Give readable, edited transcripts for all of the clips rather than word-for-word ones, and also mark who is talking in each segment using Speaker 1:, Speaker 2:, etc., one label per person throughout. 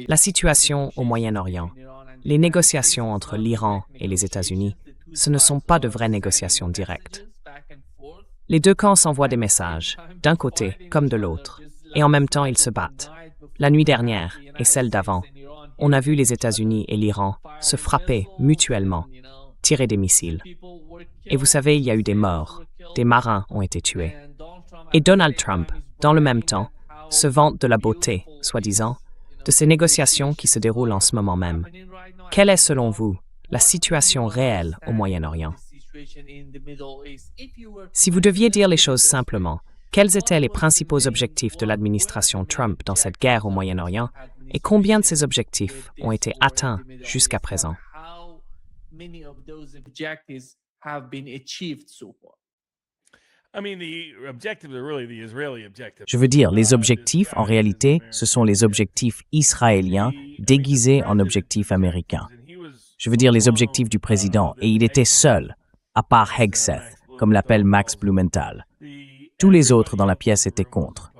Speaker 1: La situation au Moyen-Orient, les négociations entre l'Iran et les États-Unis, ce ne sont pas de vraies négociations directes. Les deux camps s'envoient des messages, d'un côté comme de l'autre, et en même temps ils se battent. La nuit dernière et celle d'avant, on a vu les États-Unis et l'Iran se frapper mutuellement, tirer des missiles. Et vous savez, il y a eu des morts, des marins ont été tués. Et Donald Trump, dans le même temps, se vante de la beauté, soi-disant, de ces négociations qui se déroulent en ce moment même. Quelle est, selon vous, la situation réelle au Moyen-Orient? Si vous deviez dire les choses simplement, quels étaient les principaux objectifs de l'administration Trump dans cette guerre au Moyen-Orient et combien de ces objectifs ont été atteints jusqu'à présent?
Speaker 2: Je veux dire, les objectifs, en réalité, ce sont les objectifs israéliens déguisés en objectifs américains. Je veux dire les objectifs du président, et il était seul, à part Hegseth, comme l'appelle Max Blumenthal. Tous les autres dans la pièce étaient contre.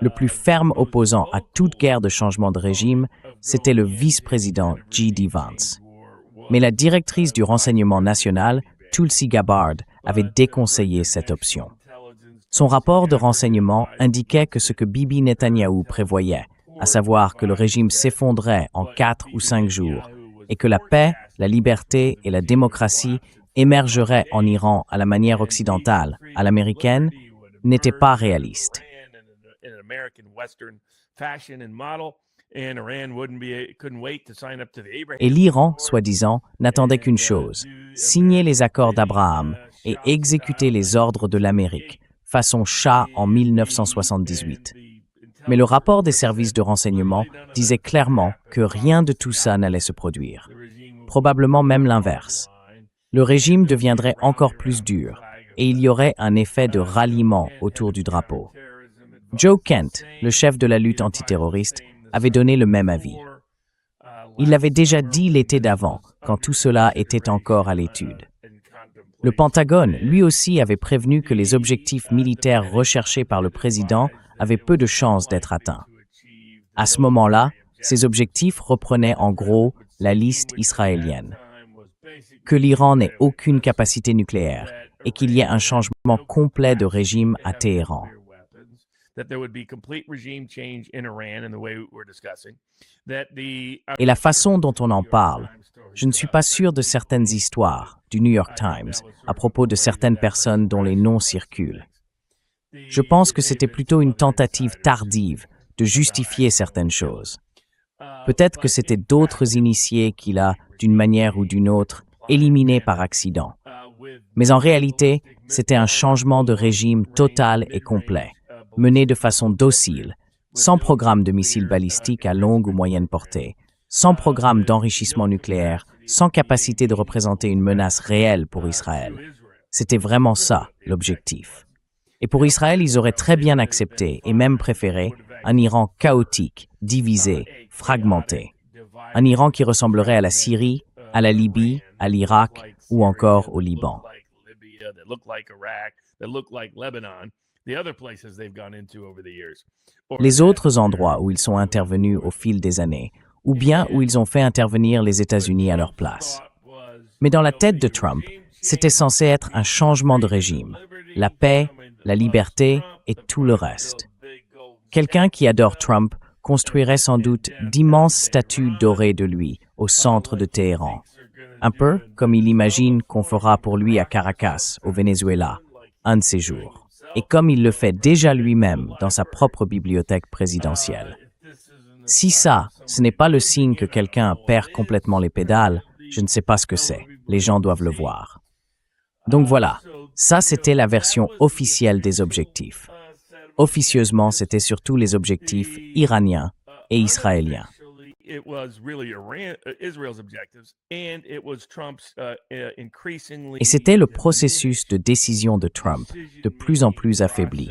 Speaker 2: Le plus ferme opposant à toute guerre de changement de régime, c'était le vice-président J.D. Vance. Mais la directrice du renseignement national, Tulsi Gabbard, avait déconseillé cette option. Son rapport de renseignement indiquait que ce que Bibi Netanyahou prévoyait, à savoir que le régime s'effondrait en 4 ou 5 jours et que la paix, la liberté et la démocratie émergeraient en Iran à la manière occidentale, à l'américaine, n'était pas réaliste. Et l'Iran, soi-disant, n'attendait qu'une chose, signer les accords d'Abraham et exécuter les ordres de l'Amérique, façon Shah en 1978. Mais le rapport des services de renseignement disait clairement que rien de tout ça n'allait se produire. Probablement même l'inverse. Le régime deviendrait encore plus dur et il y aurait un effet de ralliement autour du drapeau. Joe Kent, le chef de la lutte antiterroriste, avait donné le même avis. Il l'avait déjà dit l'été d'avant, quand tout cela était encore à l'étude. Le Pentagone, lui aussi, avait prévenu que les objectifs militaires recherchés par le président avaient peu de chances d'être atteints. À ce moment-là, ces objectifs reprenaient en gros la liste israélienne. Que l'Iran n'ait aucune capacité nucléaire et qu'il y ait un changement complet de régime à Téhéran. Et la façon dont on en parle, je ne suis pas sûr de certaines histoires du New York Times à propos de certaines personnes dont les noms circulent. Je pense que c'était plutôt une tentative tardive de justifier certaines choses. Peut-être que c'était d'autres initiés qu'il a, d'une manière ou d'une autre, éliminés par accident. Mais en réalité, c'était un changement de régime total et complet, mené de façon docile, sans programme de missiles balistiques à longue ou moyenne portée, sans programme d'enrichissement nucléaire, sans capacité de représenter une menace réelle pour Israël. C'était vraiment ça, l'objectif. Et pour Israël, ils auraient très bien accepté, et même préféré, un Iran chaotique, divisé, fragmenté. Un Iran qui ressemblerait à la Syrie, à la Libye, à l'Irak ou encore au Liban. Les autres endroits où ils sont intervenus au fil des années, ou bien où ils ont fait intervenir les États-Unis à leur place. Mais dans la tête de Trump, c'était censé être un changement de régime, la paix, la liberté et tout le reste. Quelqu'un qui adore Trump construirait sans doute d'immenses statues dorées de lui au centre de Téhéran, un peu comme il imagine qu'on fera pour lui à Caracas, au Venezuela, un de ces jours, et comme il le fait déjà lui-même dans sa propre bibliothèque présidentielle. Si ça, ce n'est pas le signe que quelqu'un perd complètement les pédales, je ne sais pas ce que c'est. Les gens doivent le voir. Donc voilà, ça c'était la version officielle des objectifs. Officieusement, c'était surtout les objectifs iraniens et israéliens. Et c'était le processus de décision de Trump, de plus en plus affaibli.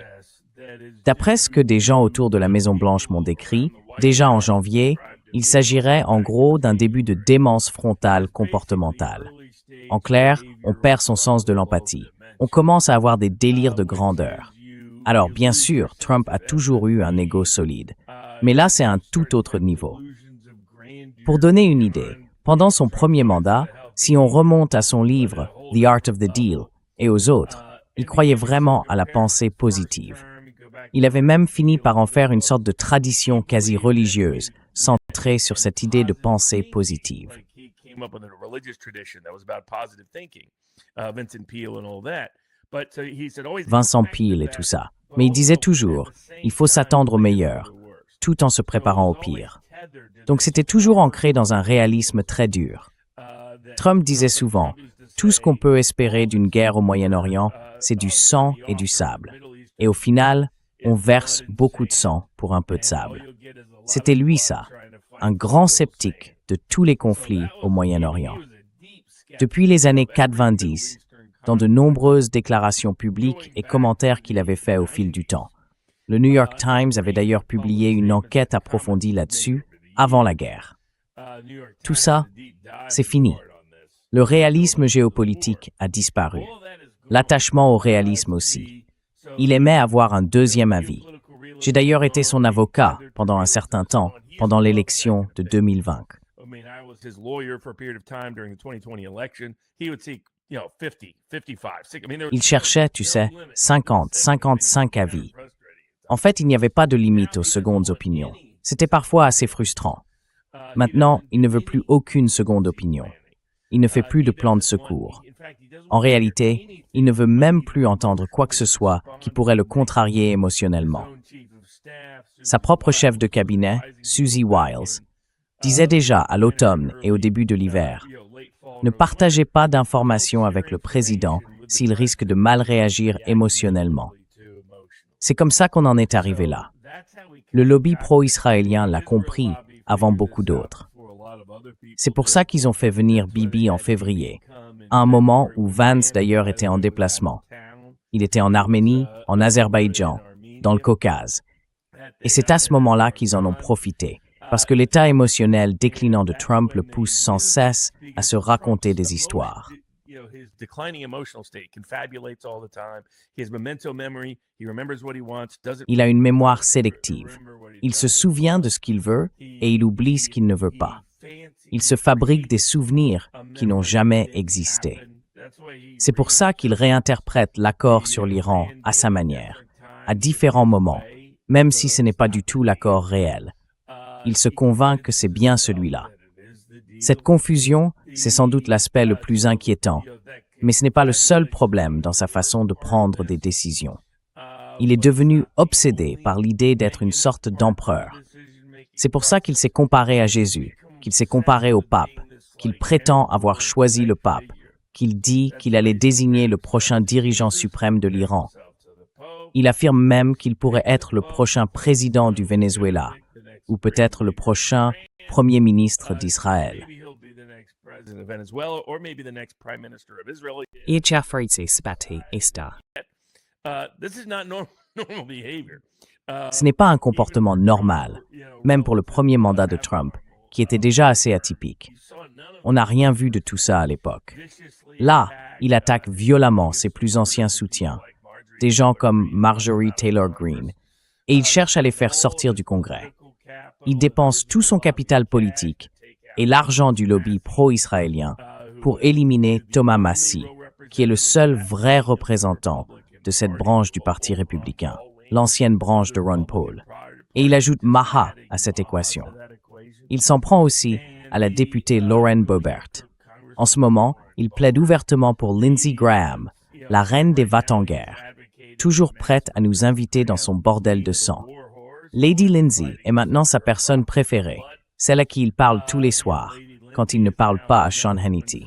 Speaker 2: D'après ce que des gens autour de la Maison-Blanche m'ont décrit, déjà en janvier, il s'agirait en gros d'un début de démence frontale comportementale. En clair, on perd son sens de l'empathie. On commence à avoir des délires de grandeur. Alors bien sûr, Trump a toujours eu un ego solide. Mais là, c'est un tout autre niveau. Pour donner une idée, pendant son premier mandat, si on remonte à son livre The Art of the Deal et aux autres, il croyait vraiment à la pensée positive. Il avait même fini par en faire une sorte de tradition quasi religieuse, centrée sur cette idée de pensée positive. Vincent Peale et tout ça. Mais il disait toujours, il faut s'attendre au meilleur, tout en se préparant au pire. Donc c'était toujours ancré dans un réalisme très dur. Trump disait souvent, tout ce qu'on peut espérer d'une guerre au Moyen-Orient, c'est du sang et du sable. Et au final, on verse beaucoup de sang pour un peu de sable. C'était lui ça, un grand sceptique de tous les conflits au Moyen-Orient. Depuis les années 90, dans de nombreuses déclarations publiques et commentaires qu'il avait faits au fil du temps. Le New York Times avait d'ailleurs publié une enquête approfondie là-dessus avant la guerre. Tout ça, c'est fini. Le réalisme géopolitique a disparu. L'attachement au réalisme aussi. Il aimait avoir un deuxième avis. J'ai d'ailleurs été son avocat pendant un certain temps, pendant l'élection de 2020. Il cherchait, tu sais, 50, 55 avis. En fait, il n'y avait pas de limite aux secondes opinions. C'était parfois assez frustrant. Maintenant, il ne veut plus aucune seconde opinion. Il ne fait plus de plan de secours. En réalité, il ne veut même plus entendre quoi que ce soit qui pourrait le contrarier émotionnellement. Sa propre chef de cabinet, Susie Wiles, disait déjà à l'automne et au début de l'hiver, « Ne partagez pas d'informations avec le président s'il risque de mal réagir émotionnellement. » C'est comme ça qu'on en est arrivé là. Le lobby pro-israélien l'a compris avant beaucoup d'autres. C'est pour ça qu'ils ont fait venir Bibi en février, à un moment où Vance d'ailleurs était en déplacement. Il était en Arménie, en Azerbaïdjan, dans le Caucase. Et c'est à ce moment-là qu'ils en ont profité, parce que l'état émotionnel déclinant de Trump le pousse sans cesse à se raconter des histoires. Il a une mémoire sélective. Il se souvient de ce qu'il veut et il oublie ce qu'il ne veut pas. Il se fabrique des souvenirs qui n'ont jamais existé. C'est pour ça qu'il réinterprète l'accord sur l'Iran à sa manière, à différents moments, même si ce n'est pas du tout l'accord réel. Il se convainc que c'est bien celui-là. Cette confusion, c'est sans doute l'aspect le plus inquiétant, mais ce n'est pas le seul problème dans sa façon de prendre des décisions. Il est devenu obsédé par l'idée d'être une sorte d'empereur. C'est pour ça qu'il s'est comparé à Jésus, qu'il s'est comparé au pape, qu'il prétend avoir choisi le pape, qu'il dit qu'il allait désigner le prochain dirigeant suprême de l'Iran. Il affirme même qu'il pourrait être le prochain président du Venezuela, ou peut-être le prochain premier ministre d'Israël.
Speaker 1: Et Jaffarite Sabati Esta.
Speaker 2: Ce n'est pas un comportement normal, même pour le premier mandat de Trump, qui était déjà assez atypique. On n'a rien vu de tout ça à l'époque. Là, il attaque violemment ses plus anciens soutiens, des gens comme Marjorie Taylor Greene, et il cherche à les faire sortir du Congrès. Il dépense tout son capital politique et l'argent du lobby pro-israélien pour éliminer Thomas Massie, qui est le seul vrai représentant de cette branche du Parti républicain, l'ancienne branche de Ron Paul. Et il ajoute Maha à cette équation. Il s'en prend aussi à la députée Lauren Boebert. En ce moment, il plaide ouvertement pour Lindsey Graham, la reine des va-t-en-guerre, toujours prête à nous inviter dans son bordel de sang. Lady Lindsey est maintenant sa personne préférée, celle à qui il parle tous les soirs, quand il ne parle pas à Sean Hannity.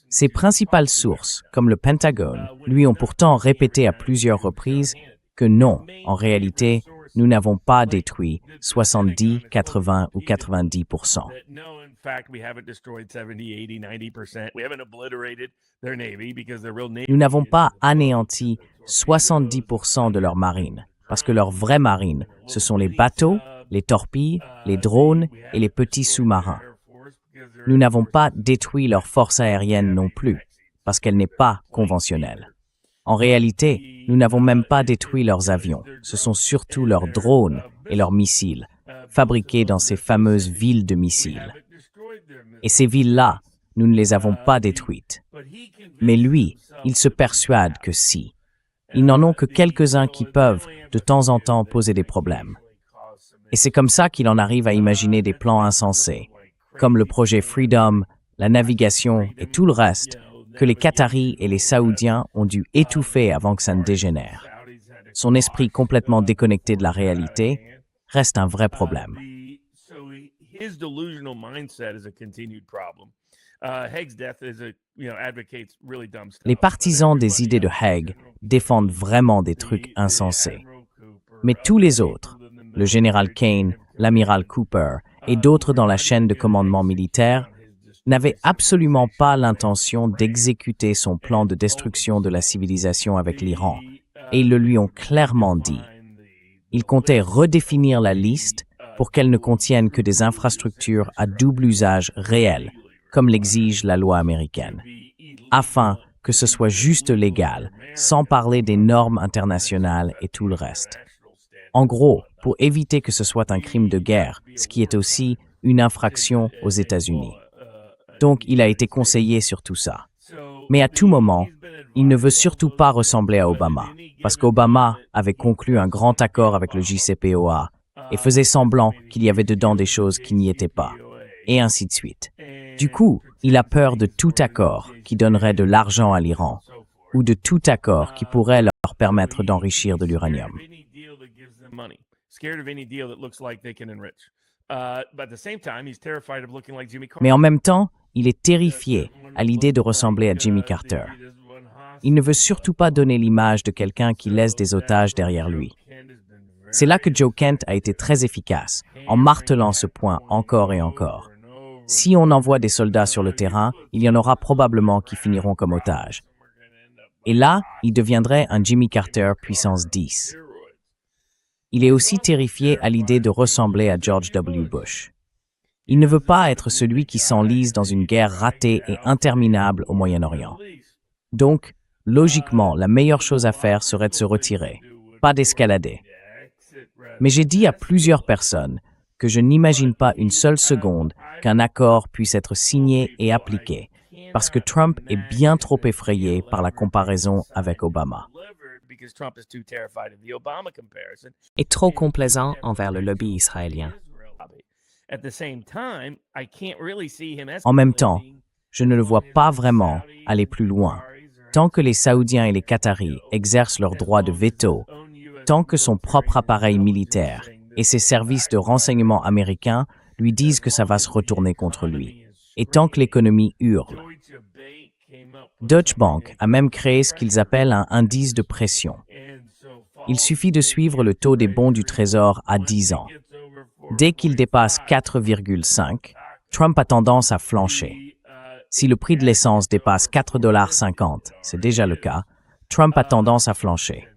Speaker 2: Ses principales sources, comme le Pentagone, lui ont pourtant répété à plusieurs reprises que non, en réalité, nous n'avons pas détruit 70, 80 ou 90%. Nous n'avons pas anéanti 70% de leur marine, parce que leur vraie marine, ce sont les bateaux, les torpilles, les drones et les petits sous-marins. Nous n'avons pas détruit leur force aérienne non plus, parce qu'elle n'est pas conventionnelle. En réalité, nous n'avons même pas détruit leurs avions. Ce sont surtout leurs drones et leurs missiles, fabriqués dans ces fameuses villes de missiles. Et ces villes-là, nous ne les avons pas détruites. Mais lui, il se persuade que si. Ils n'en ont que quelques-uns qui peuvent, de temps en temps, poser des problèmes. Et c'est comme ça qu'il en arrive à imaginer des plans insensés, comme le projet Freedom, la navigation et tout le reste, que les Qataris et les Saoudiens ont dû étouffer avant que ça ne dégénère. Son esprit complètement déconnecté de la réalité reste un vrai problème. Les partisans des idées de Haig défendent vraiment des trucs insensés. Mais tous les autres, le général Kane, l'amiral Cooper et d'autres dans la chaîne de commandement militaire, n'avaient absolument pas l'intention d'exécuter son plan de destruction de la civilisation avec l'Iran, et ils le lui ont clairement dit. Ils comptaient redéfinir la liste pour qu'elle ne contienne que des infrastructures à double usage réel, comme l'exige la loi américaine, afin que ce soit juste légal, sans parler des normes internationales et tout le reste. En gros, pour éviter que ce soit un crime de guerre, ce qui est aussi une infraction aux États-Unis. Donc, il a été conseillé sur tout ça. Mais à tout moment, il ne veut surtout pas ressembler à Obama, parce qu'Obama avait conclu un grand accord avec le JCPOA et faisait semblant qu'il y avait dedans des choses qui n'y étaient pas, et ainsi de suite. Du coup, il a peur de tout accord qui donnerait de l'argent à l'Iran, ou de tout accord qui pourrait leur permettre d'enrichir de l'uranium. Mais en même temps, il est terrifié à l'idée de ressembler à Jimmy Carter. Il ne veut surtout pas donner l'image de quelqu'un qui laisse des otages derrière lui. C'est là que Joe Kent a été très efficace, en martelant ce point encore et encore. Si on envoie des soldats sur le terrain, il y en aura probablement qui finiront comme otages. Et là, il deviendrait un Jimmy Carter puissance 10. Il est aussi terrifié à l'idée de ressembler à George W. Bush. Il ne veut pas être celui qui s'enlise dans une guerre ratée et interminable au Moyen-Orient. Donc, logiquement, la meilleure chose à faire serait de se retirer, pas d'escalader. Mais j'ai dit à plusieurs personnes que je n'imagine pas une seule seconde qu'un accord puisse être signé et appliqué, parce que Trump est bien trop effrayé par la comparaison avec Obama.
Speaker 1: Et trop complaisant envers le lobby israélien.
Speaker 2: En même temps, je ne le vois pas vraiment aller plus loin. Tant que les Saoudiens et les Qataris exercent leur droit de veto, tant que son propre appareil militaire et ses services de renseignement américains lui disent que ça va se retourner contre lui, et tant que l'économie hurle. Deutsche Bank a même créé ce qu'ils appellent un indice de pression. Il suffit de suivre le taux des bons du Trésor à 10 ans. Dès qu'il dépasse 4,5, Trump a tendance à flancher. Si le prix de l'essence dépasse 4,50 $, c'est déjà le cas, Trump a tendance à flancher.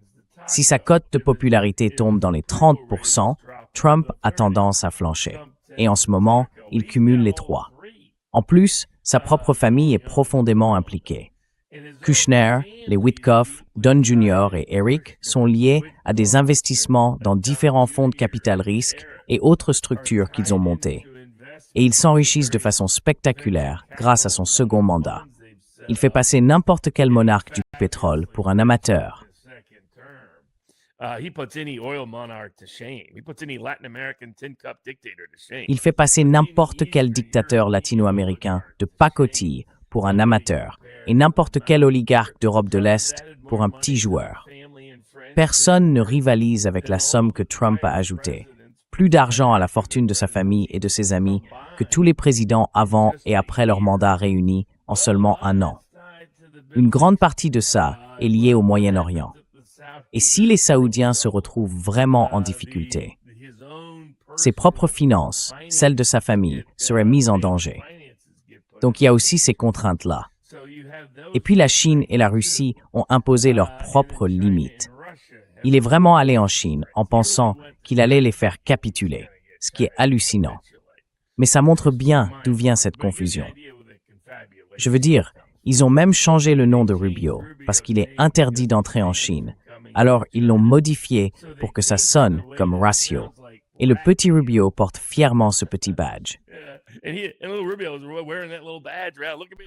Speaker 2: Si sa cote de popularité tombe dans les 30%, Trump a tendance à flancher. Et en ce moment, il cumule les trois. En plus, sa propre famille est profondément impliquée. Kushner, les Witkoff, Don Jr. et Eric sont liés à des investissements dans différents fonds de capital risque et autres structures qu'ils ont montées. Et ils s'enrichissent de façon spectaculaire grâce à son second mandat. Il fait passer n'importe quel monarque du pétrole pour un amateur. Il fait passer n'importe quel dictateur latino-américain de pacotille pour un amateur et n'importe quel oligarque d'Europe de l'Est pour un petit joueur. Personne ne rivalise avec la somme que Trump a ajoutée. Plus d'argent à la fortune de sa famille et de ses amis que tous les présidents avant et après leur mandat réunis en seulement un an. Une grande partie de ça est liée au Moyen-Orient. Et si les Saoudiens se retrouvent vraiment en difficulté, ses propres finances, celles de sa famille, seraient mises en danger. Donc il y a aussi ces contraintes-là. Et puis la Chine et la Russie ont imposé leurs propres limites. Il est vraiment allé en Chine en pensant qu'il allait les faire capituler, ce qui est hallucinant. Mais ça montre bien d'où vient cette confusion. Je veux dire, ils ont même changé le nom de Rubio parce qu'il est interdit d'entrer en Chine. Alors ils l'ont modifié pour que ça sonne comme Ratio. Et le petit Rubio porte fièrement ce petit badge.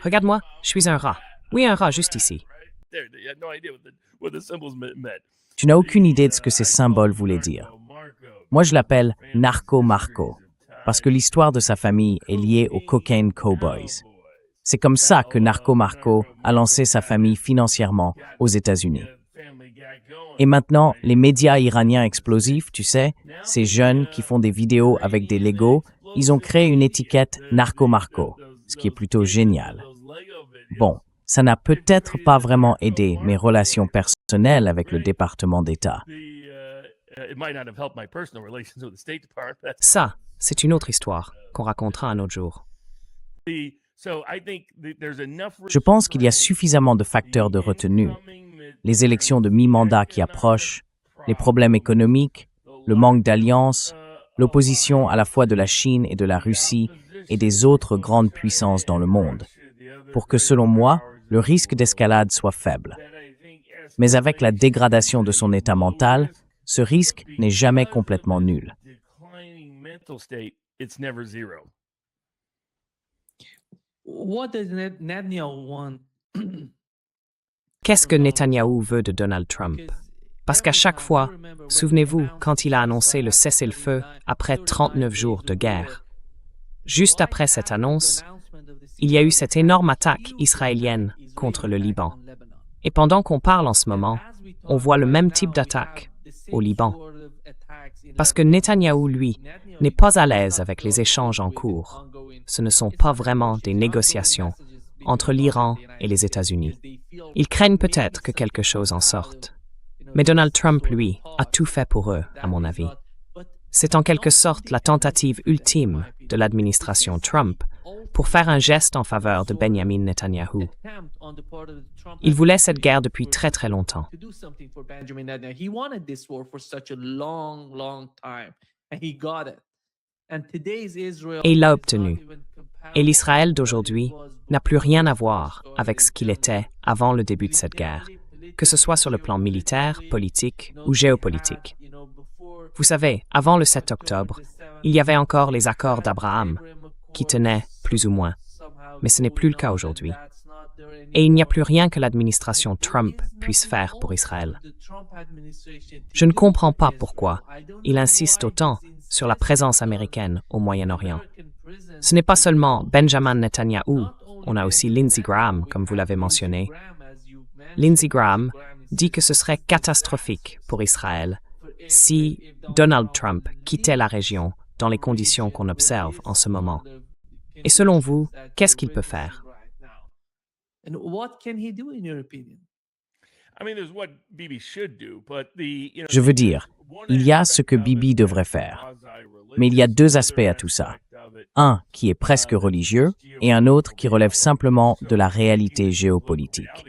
Speaker 1: Regarde-moi, je suis un rat. Oui, un rat juste ici.
Speaker 2: Tu n'as aucune idée de ce que ces symboles voulaient dire. Moi, je l'appelle Narco Marco, parce que l'histoire de sa famille est liée aux Cocaine Cowboys. C'est comme ça que Narco Marco a lancé sa famille financièrement aux États-Unis. Et maintenant, les médias iraniens explosifs, tu sais, ces jeunes qui font des vidéos avec des Legos, ils ont créé une étiquette Narco Marco, ce qui est plutôt génial. Bon, ça n'a peut-être pas vraiment aidé mes relations personnelles avec le département d'État.
Speaker 1: Ça, c'est une autre histoire qu'on racontera un autre jour.
Speaker 2: Je pense qu'il y a suffisamment de facteurs de retenue. Les élections de mi-mandat qui approchent, les problèmes économiques, le manque d'alliance, l'opposition à la fois de la Chine et de la Russie et des autres grandes puissances dans le monde, pour que, selon moi, le risque d'escalade soit faible. Mais avec la dégradation de son état mental, ce risque n'est jamais complètement nul.
Speaker 1: Qu'est-ce que Netanyahou veut de Donald Trump? Parce qu'à chaque fois, souvenez-vous, quand il a annoncé le cessez-le-feu après 39 jours de guerre, juste après cette annonce, il y a eu cette énorme attaque israélienne contre le Liban. Et pendant qu'on parle en ce moment, on voit le même type d'attaque au Liban. Parce que Netanyahou, lui, n'est pas à l'aise avec les échanges en cours. Ce ne sont pas vraiment des négociations entre l'Iran et les États-Unis. Ils craignent peut-être que quelque chose en sorte. Mais Donald Trump, lui, a tout fait pour eux, à mon avis. C'est en quelque sorte la tentative ultime de l'administration Trump pour faire un geste en faveur de Benjamin Netanyahou. Il voulait cette guerre depuis très très longtemps. Et il l'a obtenu. Et l'Israël d'aujourd'hui n'a plus rien à voir avec ce qu'il était avant le début de cette guerre, que ce soit sur le plan militaire, politique ou géopolitique. Vous savez, avant le 7 octobre, il y avait encore les accords d'Abraham, qui tenaient plus ou moins, mais ce n'est plus le cas aujourd'hui. Et il n'y a plus rien que l'administration Trump puisse faire pour Israël. Je ne comprends pas pourquoi il insiste autant sur la présence américaine au Moyen-Orient. Ce n'est pas seulement Benjamin Netanyahou, on a aussi Lindsey Graham, comme vous l'avez mentionné. Lindsey Graham dit que ce serait catastrophique pour Israël si Donald Trump quittait la région dans les conditions qu'on observe en ce moment. Et selon vous, qu'est-ce qu'il peut faire?
Speaker 2: Je veux dire, il y a ce que Bibi devrait faire. Mais il y a deux aspects à tout ça. Un qui est presque religieux et un autre qui relève simplement de la réalité géopolitique.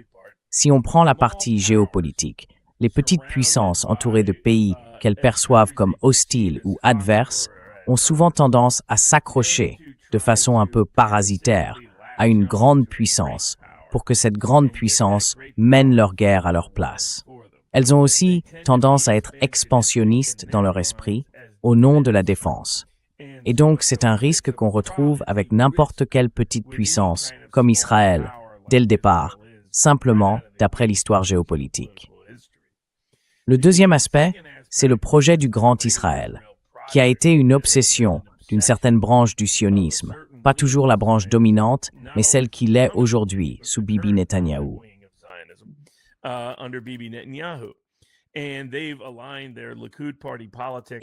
Speaker 2: Si on prend la partie géopolitique, les petites puissances entourées de pays qu'elles perçoivent comme hostiles ou adverses ont souvent tendance à s'accrocher de façon un peu parasitaire à une grande puissance pour que cette grande puissance mène leur guerre à leur place. Elles ont aussi tendance à être expansionnistes dans leur esprit au nom de la défense. Et donc, c'est un risque qu'on retrouve avec n'importe quelle petite puissance, comme Israël, dès le départ, simplement d'après l'histoire géopolitique. Le deuxième aspect, c'est le projet du Grand Israël, qui a été une obsession d'une certaine branche du sionisme, pas toujours la branche dominante, mais celle qui l'est aujourd'hui sous Bibi Netanyahou.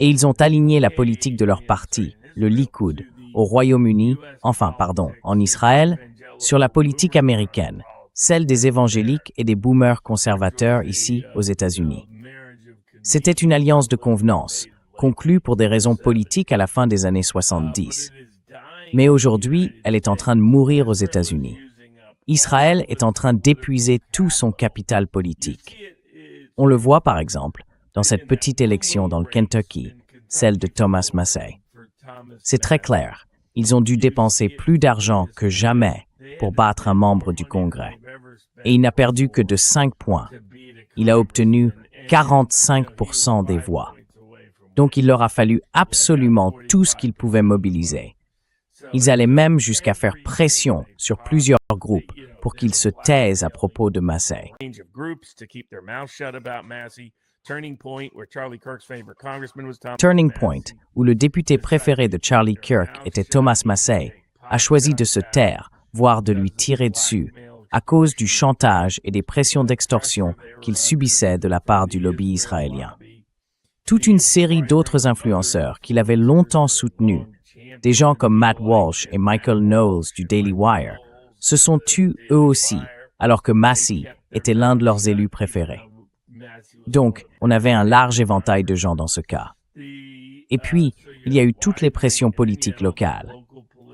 Speaker 2: Et ils ont aligné la politique de leur parti, le Likoud, au Royaume-Uni, en Israël, sur la politique américaine, celle des évangéliques et des boomers conservateurs ici aux États-Unis. C'était une alliance de convenance, conclue pour des raisons politiques à la fin des années 70. Mais aujourd'hui, elle est en train de mourir aux États-Unis. Israël est en train d'épuiser tout son capital politique. On le voit par exemple dans cette petite élection dans le Kentucky, celle de Thomas Massie. C'est très clair, ils ont dû dépenser plus d'argent que jamais pour battre un membre du Congrès. Et il n'a perdu que de 5 points. Il a obtenu 45% des voix. Donc il leur a fallu absolument tout ce qu'ils pouvaient mobiliser. Ils allaient même jusqu'à faire pression sur plusieurs groupes pour qu'ils se taisent à propos de Massey. Turning Point, où le député préféré de Charlie Kirk était Thomas Massey, a choisi de se taire, voire de lui tirer dessus, à cause du chantage et des pressions d'extorsion qu'il subissait de la part du lobby israélien. Toute une série d'autres influenceurs qu'il avait longtemps soutenus, des gens comme Matt Walsh et Michael Knowles du Daily Wire, se sont tus eux aussi, alors que Massey était l'un de leurs élus préférés. Donc, on avait un large éventail de gens dans ce cas. Et puis, il y a eu toutes les pressions politiques locales.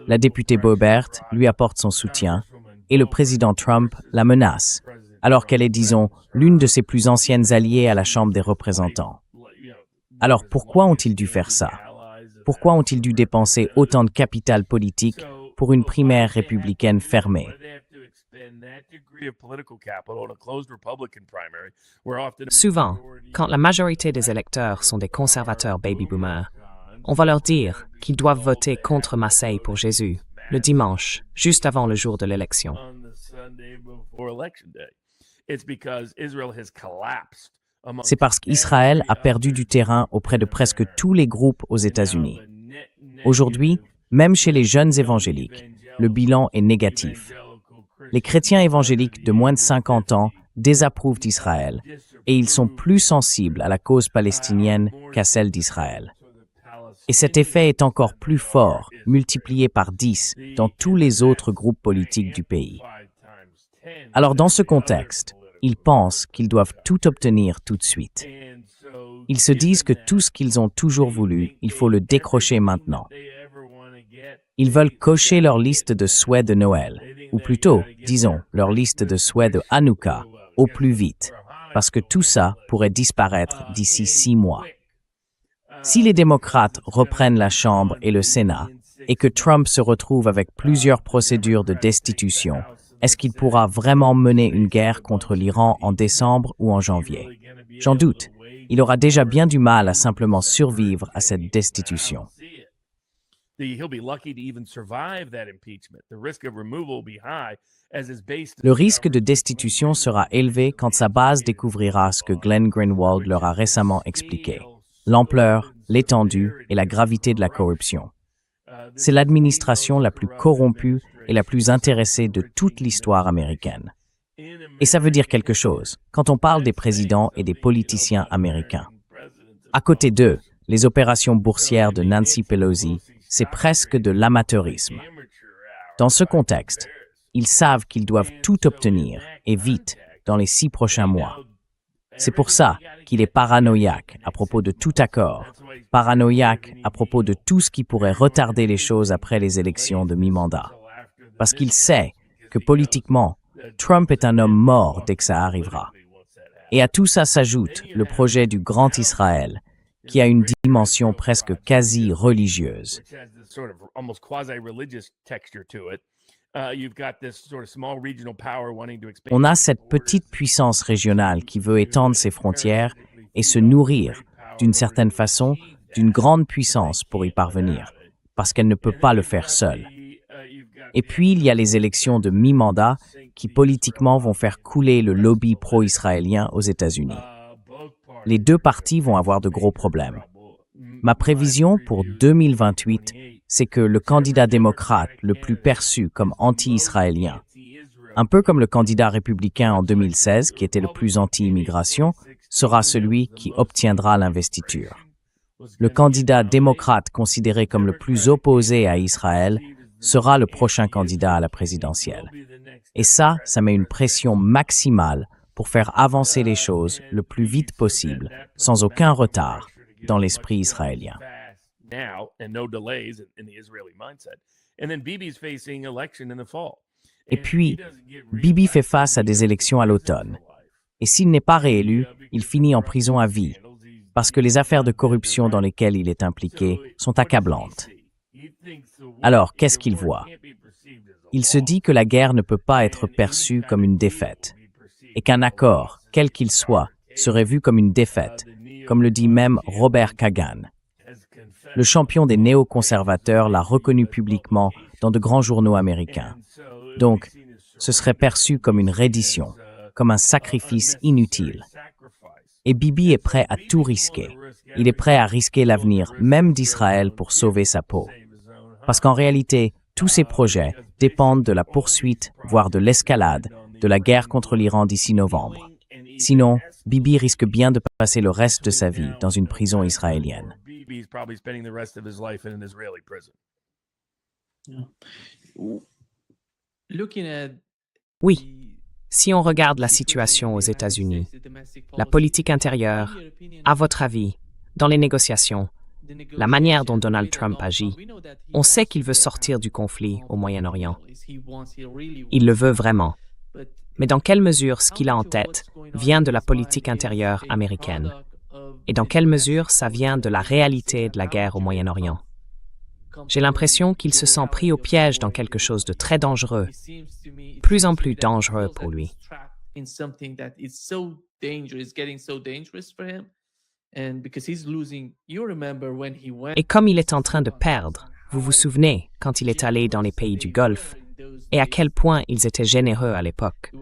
Speaker 2: La députée Boebert lui apporte son soutien et le président Trump la menace, alors qu'elle est, disons, l'une de ses plus anciennes alliées à la Chambre des représentants. Alors pourquoi ont-ils dû faire ça? Pourquoi ont-ils dû dépenser autant de capital politique pour une primaire républicaine fermée?
Speaker 1: Souvent, quand la majorité des électeurs sont des conservateurs baby-boomers, on va leur dire qu'ils doivent voter contre Massey pour Jésus, le dimanche, juste avant le jour de l'élection.
Speaker 2: C'est parce qu'Israël a perdu du terrain auprès de presque tous les groupes aux États-Unis. Aujourd'hui, même chez les jeunes évangéliques, le bilan est négatif. Les chrétiens évangéliques de moins de 50 ans désapprouvent d'Israël et ils sont plus sensibles à la cause palestinienne qu'à celle d'Israël. Et cet effet est encore plus fort, multiplié par 10 dans tous les autres groupes politiques du pays. Alors dans ce contexte, ils pensent qu'ils doivent tout obtenir tout de suite. Ils se disent que tout ce qu'ils ont toujours voulu, il faut le décrocher maintenant. Ils veulent cocher leur liste de souhaits de Noël, ou plutôt, disons, leur liste de souhaits de Hanouka, au plus vite, parce que tout ça pourrait disparaître d'ici 6 mois. Si les démocrates reprennent la Chambre et le Sénat, et que Trump se retrouve avec plusieurs procédures de destitution, est-ce qu'il pourra vraiment mener une guerre contre l'Iran en décembre ou en janvier? J'en doute. Il aura déjà bien du mal à simplement survivre à cette destitution. Le risque de destitution sera élevé quand sa base découvrira ce que Glenn Greenwald leur a récemment expliqué: l'ampleur, l'étendue et la gravité de la corruption. C'est l'administration la plus corrompue et la plus intéressée de toute l'histoire américaine. Et ça veut dire quelque chose quand on parle des présidents et des politiciens américains. À côté d'eux, les opérations boursières de Nancy Pelosi, c'est presque de l'amateurisme. Dans ce contexte, ils savent qu'ils doivent tout obtenir, et vite, dans les 6 prochains mois. C'est pour ça qu'il est paranoïaque à propos de tout accord, paranoïaque à propos de tout ce qui pourrait retarder les choses après les élections de mi-mandat. Parce qu'il sait que politiquement, Trump est un homme mort dès que ça arrivera. Et à tout ça s'ajoute le projet du Grand Israël, qui a une dimension presque quasi-religieuse. On a cette petite puissance régionale qui veut étendre ses frontières et se nourrir, d'une certaine façon, d'une grande puissance pour y parvenir, parce qu'elle ne peut pas le faire seule. Et puis, il y a les élections de mi-mandat qui politiquement vont faire couler le lobby pro-israélien aux États-Unis. Les deux partis vont avoir de gros problèmes. Ma prévision pour 2028, c'est que le candidat démocrate le plus perçu comme anti-israélien, un peu comme le candidat républicain en 2016 qui était le plus anti-immigration, sera celui qui obtiendra l'investiture. Le candidat démocrate considéré comme le plus opposé à Israël sera le prochain candidat à la présidentielle. Et ça met une pression maximale pour faire avancer les choses le plus vite possible, sans aucun retard, dans l'esprit israélien. Et puis, Bibi fait face à des élections à l'automne. Et s'il n'est pas réélu, il finit en prison à vie, parce que les affaires de corruption dans lesquelles il est impliqué sont accablantes. Alors, qu'est-ce qu'il voit? Il se dit que la guerre ne peut pas être perçue comme une défaite, et qu'un accord, quel qu'il soit, serait vu comme une défaite, comme le dit même Robert Kagan, Le champion des néoconservateurs l'a reconnu publiquement dans de grands journaux américains. Donc, ce serait perçu comme une reddition, comme un sacrifice inutile. Et Bibi est prêt à tout risquer. Il est prêt à risquer l'avenir, même d'Israël, pour sauver sa peau. Parce qu'en réalité, tous ces projets dépendent de la poursuite, voire de l'escalade, de la guerre contre l'Iran d'ici novembre. Sinon, Bibi risque bien de passer le reste de sa vie dans une prison israélienne.
Speaker 1: Oui, si on regarde la situation aux États-Unis, la politique intérieure, à votre avis, dans les négociations, la manière dont Donald Trump agit, on sait qu'il veut sortir du conflit au Moyen-Orient. Il le veut vraiment. Mais dans quelle mesure ce qu'il a en tête vient de la politique intérieure américaine? Et dans quelle mesure ça vient de la réalité de la guerre au Moyen-Orient? J'ai l'impression qu'il se sent pris au piège dans quelque chose de très dangereux, plus en plus dangereux pour lui. Et comme il est en train de perdre, vous vous souvenez quand il est allé dans les pays du Golfe, et à quel point ils étaient généreux à l'époque.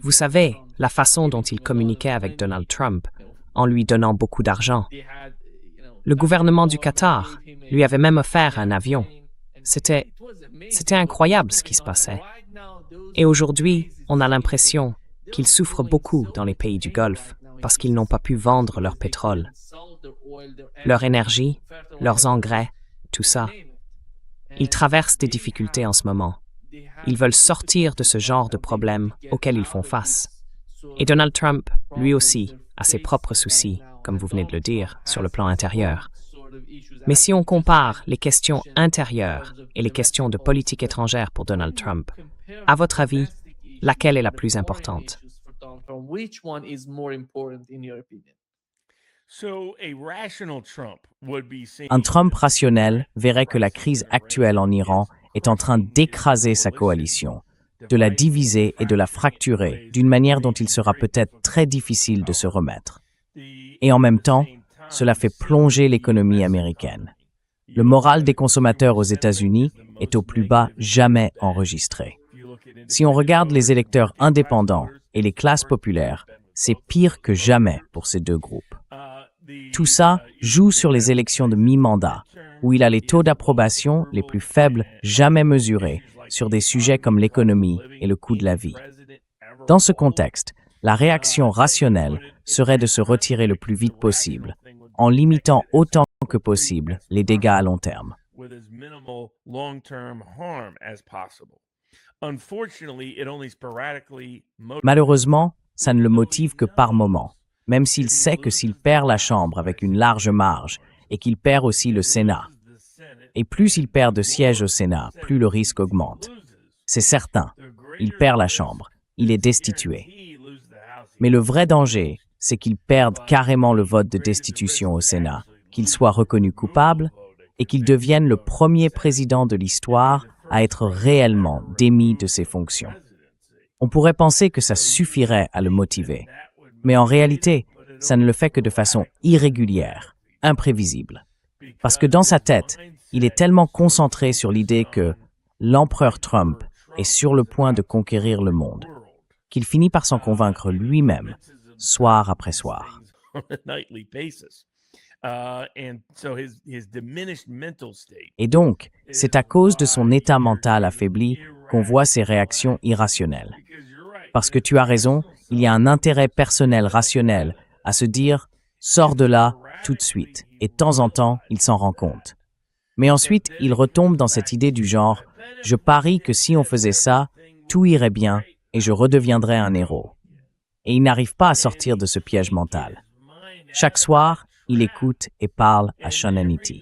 Speaker 1: Vous savez, la façon dont il communiquait avec Donald Trump, en lui donnant beaucoup d'argent. Le gouvernement du Qatar lui avait même offert un avion. C'était incroyable ce qui se passait. Et aujourd'hui, on a l'impression qu'ils souffrent beaucoup dans les pays du Golfe parce qu'ils n'ont pas pu vendre leur pétrole, leur énergie, leurs engrais, tout ça. Ils traversent des difficultés en ce moment. Ils veulent sortir de ce genre de problèmes auxquels ils font face. Et Donald Trump, lui aussi, a ses propres soucis, comme vous venez de le dire, sur le plan intérieur. Mais si on compare les questions intérieures et les questions de politique étrangère pour Donald Trump, à votre avis, laquelle est la plus importante?
Speaker 2: Un Trump rationnel verrait que la crise actuelle en Iran est en train d'écraser sa coalition, de la diviser et de la fracturer d'une manière dont il sera peut-être très difficile de se remettre. Et en même temps, cela fait plonger l'économie américaine. Le moral des consommateurs aux États-Unis est au plus bas jamais enregistré. Si on regarde les électeurs indépendants et les classes populaires, c'est pire que jamais pour ces deux groupes. Tout ça joue sur les élections de mi-mandat, où il a les taux d'approbation les plus faibles jamais mesurés sur des sujets comme l'économie et le coût de la vie. Dans ce contexte, la réaction rationnelle serait de se retirer le plus vite possible, en limitant autant que possible les dégâts à long terme. Malheureusement, ça ne le motive que par moment, même s'il sait que s'il perd la Chambre avec une large marge et qu'il perd aussi le Sénat. Et plus il perd de sièges au Sénat, plus le risque augmente. C'est certain, il perd la Chambre, il est destitué. Mais le vrai danger, c'est qu'il perde carrément le vote de destitution au Sénat, qu'il soit reconnu coupable et qu'il devienne le premier président de l'histoire à être réellement démis de ses fonctions. On pourrait penser que ça suffirait à le motiver, mais en réalité, ça ne le fait que de façon irrégulière, imprévisible. Parce que dans sa tête, il est tellement concentré sur l'idée que l'empereur Trump est sur le point de conquérir le monde, qu'il finit par s'en convaincre lui-même, soir après soir. Et donc, c'est à cause de son état mental affaibli qu'on voit ces réactions irrationnelles. Parce que tu as raison, il y a un intérêt personnel rationnel à se dire « sors de là tout de suite » et de temps en temps, il s'en rend compte. Mais ensuite, il retombe dans cette idée du genre « je parie que si on faisait ça, tout irait bien et je redeviendrais un héros ». Et il n'arrive pas à sortir de ce piège mental. Chaque soir, il écoute et parle à Sean Hannity.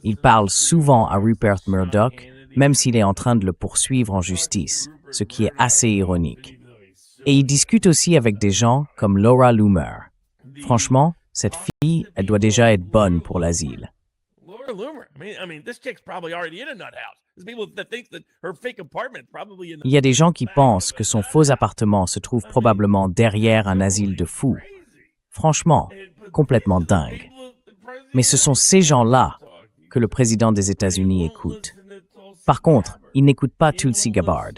Speaker 2: Il parle souvent à Rupert Murdoch, même s'il est en train de le poursuivre en justice, ce qui est assez ironique. Et il discute aussi avec des gens comme Laura Loomer. Franchement, cette fille, elle doit déjà être bonne pour l'asile. Il y a des gens qui pensent que son faux appartement se trouve probablement derrière un asile de fous. Franchement, complètement dingue. Mais ce sont ces gens-là que le président des États-Unis écoute. Par contre, il n'écoute pas Tulsi Gabbard,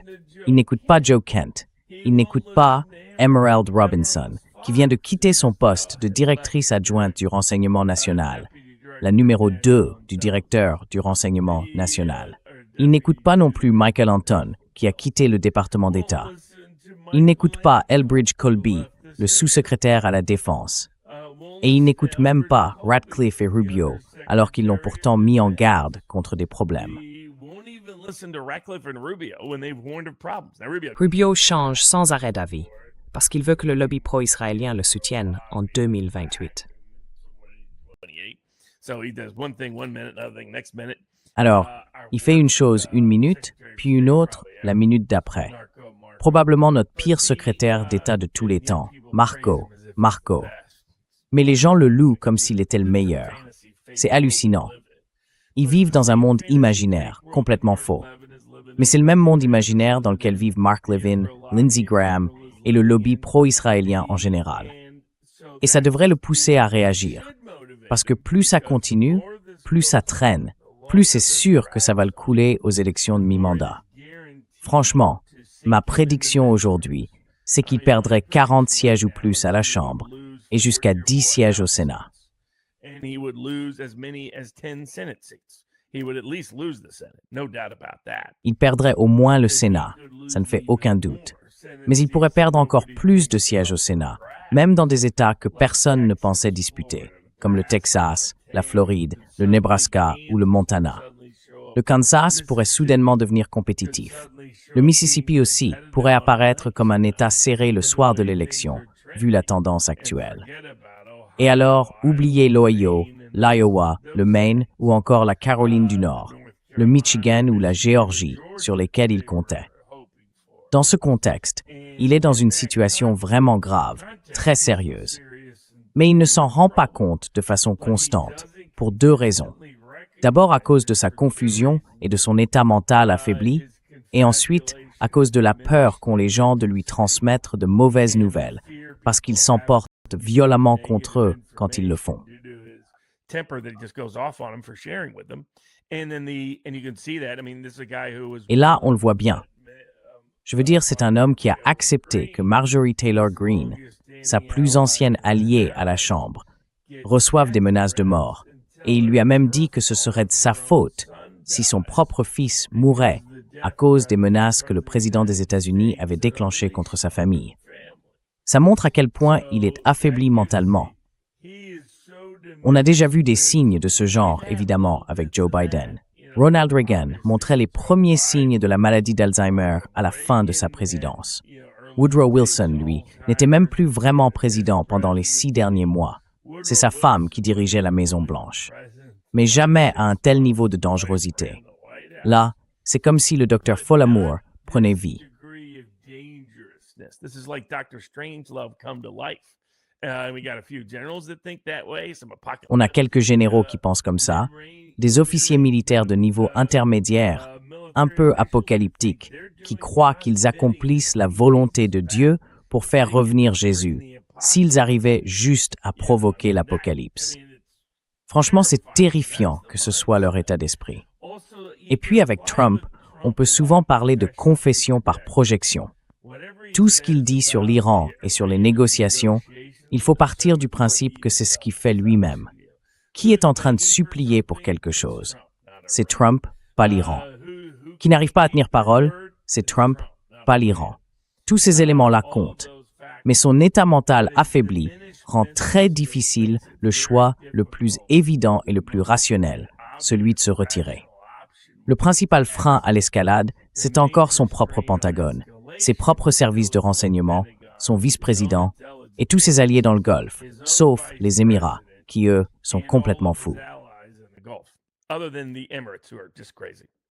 Speaker 2: il n'écoute pas Joe Kent, il n'écoute pas Emerald Robinson, qui vient de quitter son poste de directrice adjointe du renseignement national, la numéro 2 du directeur du renseignement national. Il n'écoute pas non plus Michael Anton, qui a quitté le département d'État. Il n'écoute pas Elbridge Colby, le sous-secrétaire à la Défense. Et il n'écoute même pas Ratcliffe et Rubio, alors qu'ils l'ont pourtant mis en garde contre des problèmes.
Speaker 1: Rubio change sans arrêt d'avis, parce qu'il veut que le lobby pro-israélien le soutienne en 2028.
Speaker 2: Alors, il fait une chose une minute, puis une autre la minute d'après. Probablement notre pire secrétaire d'État de tous les temps, Marco. Mais les gens le louent comme s'il était le meilleur. C'est hallucinant. Ils vivent dans un monde imaginaire, complètement faux. Mais c'est le même monde imaginaire dans lequel vivent Mark Levin, Lindsey Graham et le lobby pro-israélien en général. Et ça devrait le pousser à réagir. Parce que plus ça continue, plus ça traîne, plus c'est sûr que ça va le couler aux élections de mi-mandat. Franchement, ma prédiction aujourd'hui, c'est qu'il perdrait 40 sièges ou plus à la Chambre et jusqu'à 10 sièges au Sénat. Il perdrait au moins le Sénat, ça ne fait aucun doute. Mais il pourrait perdre encore plus de sièges au Sénat, même dans des États que personne ne pensait disputer, comme le Texas, la Floride, le Nebraska ou le Montana. Le Kansas pourrait soudainement devenir compétitif. Le Mississippi aussi pourrait apparaître comme un État serré le soir de l'élection, vu la tendance actuelle. Et alors, oubliez l'Ohio, l'Iowa, le Maine ou encore la Caroline du Nord, le Michigan ou la Géorgie, sur lesquels il comptait. Dans ce contexte, il est dans une situation vraiment grave, très sérieuse. Mais il ne s'en rend pas compte de façon constante, pour deux raisons. D'abord à cause de sa confusion et de son état mental affaibli, et ensuite à cause de la peur qu'ont les gens de lui transmettre de mauvaises nouvelles, parce qu'ils s'emportent violemment contre eux quand ils le font. Et là, on le voit bien. Je veux dire, c'est un homme qui a accepté que Marjorie Taylor Greene, sa plus ancienne alliée à la Chambre, reçoive des menaces de mort, et il lui a même dit que ce serait de sa faute si son propre fils mourait à cause des menaces que le président des États-Unis avait déclenchées contre sa famille. Ça montre à quel point il est affaibli mentalement. On a déjà vu des signes de ce genre, évidemment, avec Joe Biden. Ronald Reagan montrait les premiers signes de la maladie d'Alzheimer à la fin de sa présidence. Woodrow Wilson, lui, n'était même plus vraiment président pendant les 6 derniers mois. C'est sa femme qui dirigeait la Maison-Blanche. Mais jamais à un tel niveau de dangerosité. Là, c'est comme si le docteur Folamour prenait vie. On a quelques généraux qui pensent comme ça, des officiers militaires de niveau intermédiaire, un peu apocalyptiques, qui croient qu'ils accomplissent la volonté de Dieu pour faire revenir Jésus, s'ils arrivaient juste à provoquer l'apocalypse. Franchement, c'est terrifiant que ce soit leur état d'esprit. Et puis avec Trump, on peut souvent parler de confession par projection. Tout ce qu'il dit sur l'Iran et sur les négociations, il faut partir du principe que c'est ce qu'il fait lui-même. Qui est en train de supplier pour quelque chose? C'est Trump, pas l'Iran. Qui n'arrive pas à tenir parole? C'est Trump, pas l'Iran. Tous ces éléments-là comptent. Mais son état mental affaibli rend très difficile le choix le plus évident et le plus rationnel, celui de se retirer. Le principal frein à l'escalade, c'est encore son propre Pentagone, ses propres services de renseignement, son vice-président et tous ses alliés dans le Golfe, sauf les Émirats, qui, eux, sont complètement fous.